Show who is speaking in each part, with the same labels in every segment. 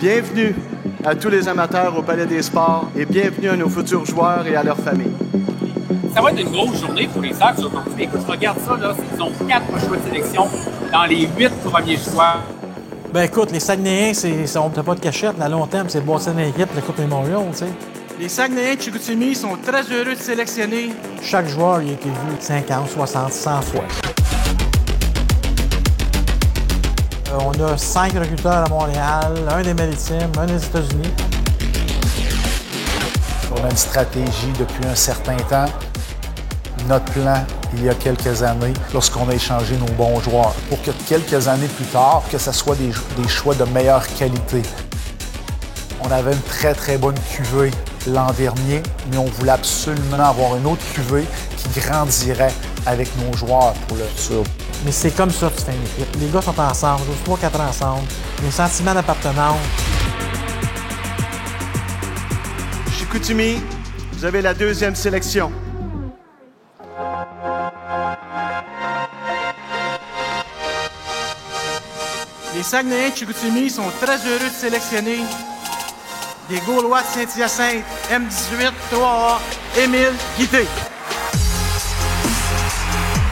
Speaker 1: Bienvenue à tous les amateurs au Palais des Sports et bienvenue à nos futurs joueurs et à leurs familles.
Speaker 2: Ça va être une grosse journée pour les Sags aujourd'hui. Écoute, je regarde ça, là, ils ont 4 choix de sélection dans les 8 premiers choix.
Speaker 3: Ben écoute, les Saguenayens, on n'a pas de cachette. À long terme, c'est le bâtir d'une équipe, la Coupe Memorial, tu sais.
Speaker 1: Les Saguenayens de Chicoutimi sont très heureux de sélectionner.
Speaker 3: Chaque joueur, il a été vu 50, 60, 100 fois. On a 5 recruteurs à Montréal, un des Maritimes, un des États-Unis.
Speaker 4: On a une stratégie depuis un certain temps. Notre plan, il y a quelques années, lorsqu'on a échangé nos bons joueurs, pour que quelques années plus tard, que ce soit des choix de meilleure qualité. On avait une très, très bonne cuvée l'an dernier, mais on voulait absolument avoir une autre cuvée qui grandirait avec nos joueurs pour le futur.
Speaker 3: Mais c'est comme ça que tu fais une équipe. Les gars sont ensemble, 3-4 ans ensemble. Les sentiments d'appartenance.
Speaker 1: Chicoutimi, vous avez la 2e sélection. Les Saguenayens de Chicoutimi sont très heureux de sélectionner des Gaulois de Saint-Hyacinthe, M18, 3A, Émile Guité.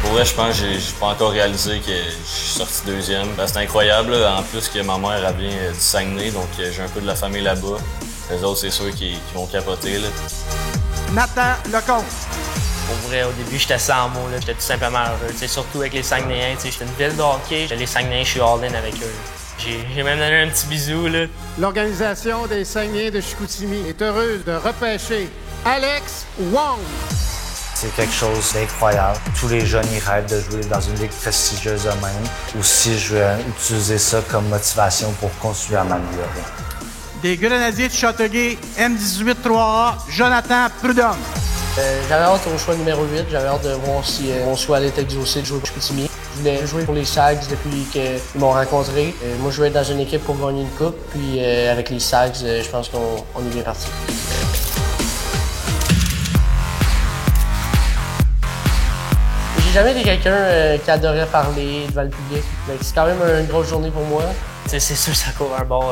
Speaker 5: Pour vrai, je pense que j'ai pas encore réalisé que je suis sorti 2e. Ben, c'est incroyable. Là. En plus que ma mère elle vient du Saguenay, donc j'ai un peu de la famille là-bas. Les autres, c'est sûr qu'ils vont capoter. Là.
Speaker 1: Nathan Lecomte.
Speaker 6: Pour vrai, au début, j'étais sans mots. J'étais tout simplement heureux. T'sais, surtout avec les Saguenayens. J'étais une ville de hockey. Les Saguenayens, je suis all-in avec eux. J'ai même donné un petit bisou. Là.
Speaker 7: L'organisation des Saguenayens de Chicoutimi est heureuse de repêcher Alex Wong.
Speaker 8: C'est quelque chose d'incroyable. Tous les jeunes, ils rêvent de jouer dans une ligue prestigieuse eux-mêmes. Aussi, je vais utiliser ça comme motivation pour continuer à m'améliorer.
Speaker 1: Des Grenadiers de Châteauguay, M18 3A, Jonathan Prudhomme.
Speaker 9: J'avais hâte au choix numéro 8. J'avais hâte de voir si mon choix allait être exaucé de jouer pour Chicoutimi. Je voulais jouer pour les Sags depuis qu'ils m'ont rencontré. Moi, je voulais être dans une équipe pour gagner une coupe. Puis avec les Sags, je pense qu'on est bien parti. J'ai jamais été quelqu'un qui adorait parler devant le public. C'est quand même une grosse journée pour moi. C'est sûr que ça court un bon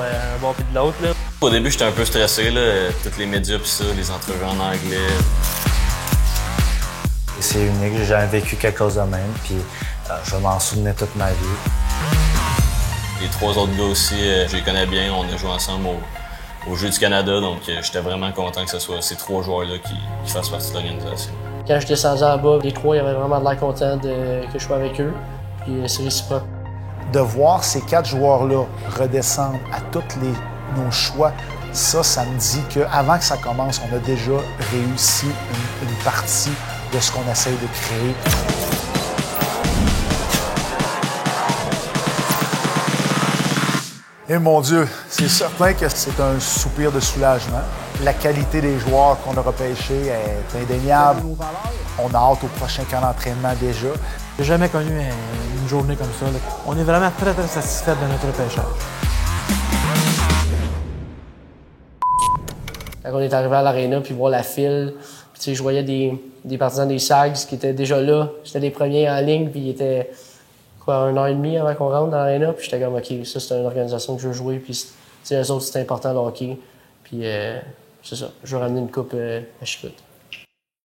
Speaker 9: puis de l'autre.
Speaker 5: Au début, j'étais un peu stressé. Là. Tous les médias pis ça, les entrevues en anglais.
Speaker 8: C'est unique, j'ai jamais vécu quelque chose de même, puis je vais m'en souvenir toute ma vie.
Speaker 5: Les 3 autres gars aussi, je les connais bien. On a joué ensemble au Jeux du Canada, donc j'étais vraiment content que ce soit ces 3 joueurs-là qui fassent partie de l'organisation.
Speaker 9: Quand je descendais en bas, les 3, ils avaient vraiment de l'air contents que je sois avec eux. Puis c'est réciproque.
Speaker 4: De voir ces 4 joueurs-là redescendre à tous nos choix, ça me dit qu'avant que ça commence, on a déjà réussi une partie de ce qu'on essaye de créer. Et mon Dieu, c'est certain que c'est un soupir de soulagement. La qualité des joueurs qu'on a repêchés est indéniable. On a hâte au prochain camp d'entraînement déjà.
Speaker 3: J'ai jamais connu une journée comme ça. Là. On est vraiment très, très satisfait de notre repêchage.
Speaker 9: Quand on est arrivé à l'aréna puis voir la file, puis je voyais des partisans des Sags qui étaient déjà là. J'étais les premiers en ligne, puis ils étaient 1h30 avant qu'on rentre dans l'aréna. Puis j'étais comme, OK, ça c'est une organisation que je veux jouer. Puis eux autres, c'est important le hockey. Puis c'est ça, je veux ramener une coupe à Chicout.